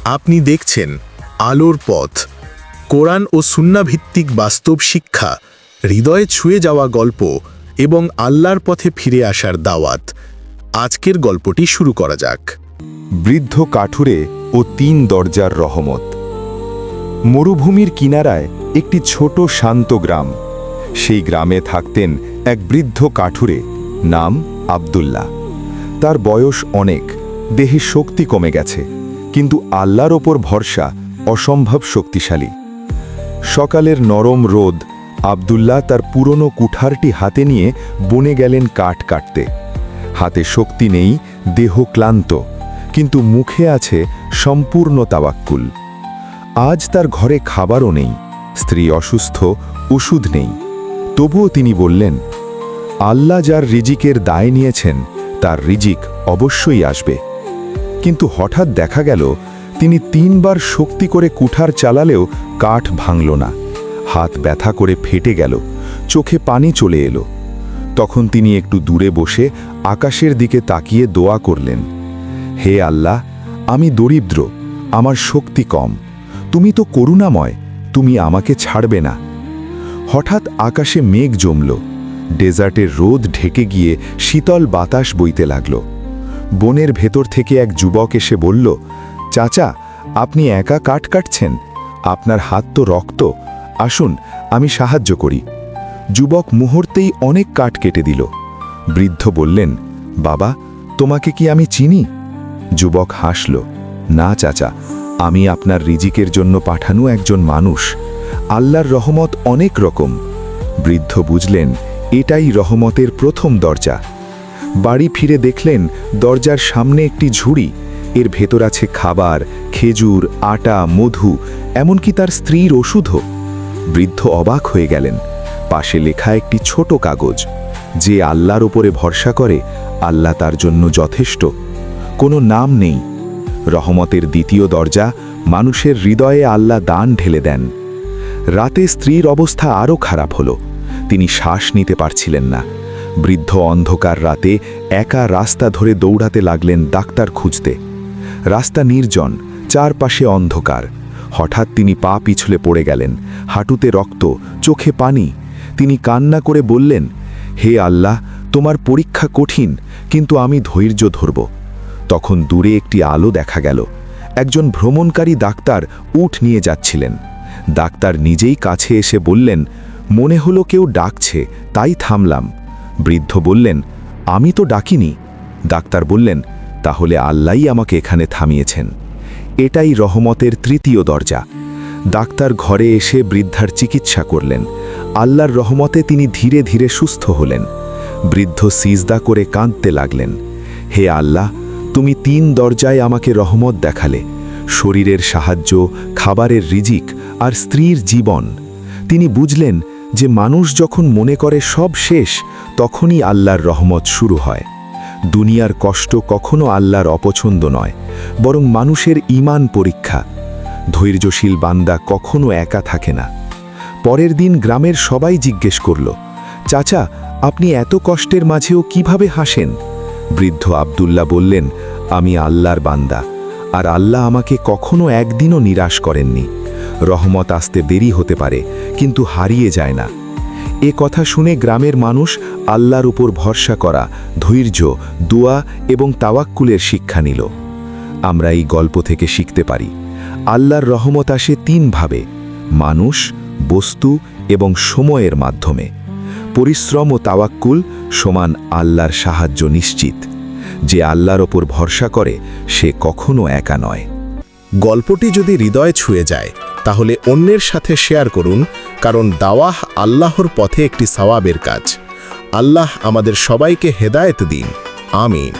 আপনি দেখছেন আলোর পথ, কোরআন ও সুন্নাহ ভিত্তিক বাস্তব শিক্ষা, হৃদয়ে ছুঁয়ে যাওয়া গল্প এবং আল্লাহর পথে ফিরে আসার দাওয়াত। আজকের গল্পটি শুরু করা যাক। বৃদ্ধ কাঠুরে ও ৩ দরজার রহমত। মরুভূমির কিনারায় একটি ছোট শান্ত গ্রাম। সেই গ্রামে থাকতেন এক বৃদ্ধ কাঠুরে, নাম আব্দুল্লাহ। তার বয়স অনেক, দেহে শক্তি কমে গেছে, কিন্তু আল্লাহর ওপর ভরসা অসম্ভব শক্তিশালী। সকালের নরম রোদ, আব্দুল্লাহ তার পুরনো কুঠারটি হাতে নিয়ে বনে গেলেন কাঠ কাটতে। হাতে শক্তি নেই, দেহ ক্লান্ত, কিন্তু মুখে আছে সম্পূর্ণ তাওয়াক্কুল। আজ তার ঘরে খাবারও নেই, স্ত্রী অসুস্থ, ওষুধ নেই। তবুও তিনি বললেন, আল্লাহ যার রিজিকের দায় নিয়েছেন তার রিজিক অবশ্যই আসবে। কিন্তু হঠাৎ দেখা গেল তিনি ৩ বার শক্তি করে কুঠার চালালেও কাঠ ভাঙল না। হাত ব্যথা করে ফেটে গেল, চোখে পানি চলে এলো। তখন তিনি একটু দূরে বসে আকাশের দিকে তাকিয়ে দোয়া করলেন, হে আল্লাহ, আমি দরিদ্র, আমার শক্তি কম, তুমি তো করুণাময়, তুমি আমাকে ছাড়বে না। হঠাৎ আকাশে মেঘ জমল, ডেজার্টের রোদ ঢেকে গিয়ে শীতল বাতাস বইতে লাগল। বনের ভেতর থেকে এক যুবক এসে বলল, চাচা, আপনি একা কাঠ কাটছেন, আপনার হাত তো রক্ত, আসুন আমি সাহায্য করি। যুবক মুহূর্তেই অনেক কাঠ কেটে দিল। বৃদ্ধ বললেন, বাবা, তোমাকে কি আমি চিনি? যুবক হাসল, না চাচা, আমি আপনার রিজিকের জন্য পাঠানো একজন মানুষ। আল্লাহর রহমত অনেক রকম। বৃদ্ধ বুঝলেন এটাই রহমতের প্রথম দরজা। বাড়ি ফিরে দেখলেন দরজার সামনে একটি ঝুড়ি, এর ভেতর আছে খাবার, খেজুর, আটা, মধু, এমনকি তার স্ত্রীর ওষুধও। বৃদ্ধ অবাক হয়ে গেলেন। পাশে লেখা একটি ছোট কাগজ, যে আল্লাহর ওপরে ভরসা করে আল্লাহ তার জন্য যথেষ্ট। কোনো নাম নেই। রহমতের দ্বিতীয় দরজা, মানুষের হৃদয়ে আল্লাহ দান ঢেলে দেন। রাতে স্ত্রীর অবস্থা আরও খারাপ হলো, তিনি শ্বাস নিতে পারছিলেন না। বৃদ্ধ অন্ধকার রাতে একা রাস্তা ধরে দৌড়াতে লাগলেন ডাক্তার খুঁজতে। রাস্তা নির্জন, চারপাশে অন্ধকার। হঠাৎ তিনি পা পিছলে পড়ে গেলেন, হাঁটুতে রক্ত, চোখে পানি। তিনি কান্না করে বললেন, হে আল্লাহ, তোমার পরীক্ষা কঠিন, কিন্তু আমি ধৈর্য ধরব। তখন দূরে একটি আলো দেখা গেল। একজন ভ্রমণকারী ডাক্তার উট নিয়ে যাচ্ছিলেন। ডাক্তার নিজেই কাছে এসে বললেন, মনে হলো কেউ ডাকছে, তাই থামলাম। বৃদ্ধ বললেন, আমি তো ডাকিনি। ডাক্তার বললেন, তাহলে আল্লাহই আমাকে এখানে থামিয়েছেন। এটাই রহমতের তৃতীয় দরজা। ডাক্তার ঘরে এসে বৃদ্ধার চিকিৎসা করলেন। আল্লাহর রহমতে তিনি ধীরে ধীরে সুস্থ হলেন। বৃদ্ধ সিজদা করে কাঁদতে লাগলেন, হে আল্লাহ, তুমি ৩ দরজায় আমাকে রহমত দেখালে, শরীরের সাহায্য, খাবারের রিজিক আর স্ত্রীর জীবন। তিনি বুঝলেন যে মানুষ যখন মনে করে সব শেষ, তখনই আল্লাহর রহমত শুরু হয়। দুনিয়ার কষ্ট কখনো আল্লাহর অপছন্দ নয়, বরং মানুষের ঈমান পরীক্ষা। ধৈর্যশীল বান্দা কখনো একা থাকে না। পরের দিন গ্রামের সবাই জিজ্ঞেস করল, চাচা, আপনি এত কষ্টের মাঝেও কিভাবে হাসেন? বৃদ্ধ আব্দুল্লাহ বললেন, আমি আল্লাহর বান্দা, আর আল্লাহ আমাকে কখনো একদিনও নিরাশ করেননি। রহমত আসতে দেরি হতে পারে, কিন্তু হারিয়ে যায় না। এ কথা শুনে গ্রামের মানুষ আল্লাহর উপর ভরসা করা, ধৈর্য, দোয়া এবং তাওয়াক্কুলের শিক্ষা নিল। আমরা এই গল্প থেকে শিখতে পারি, আল্লাহর রহমত আসে ৩ ভাবে: মানুষ, বস্তু এবং সময়ের মাধ্যমে। পরিশ্রম ও তাওয়াক্কুল সমান আল্লাহর সাহায্য নিশ্চিত। যে আল্লাহর ওপর ভরসা করে সে কখনো একা নয়। গল্পটি যদি হৃদয়ে ছুঁয়ে যায়, তাহলে অন্যের সাথে শেয়ার করুন, কারণ দাওয়াহ আল্লাহর পথে একটি সওয়াবের কাজ। আল্লাহ আমাদের সবাইকে হেদায়েত দিন। আমিন।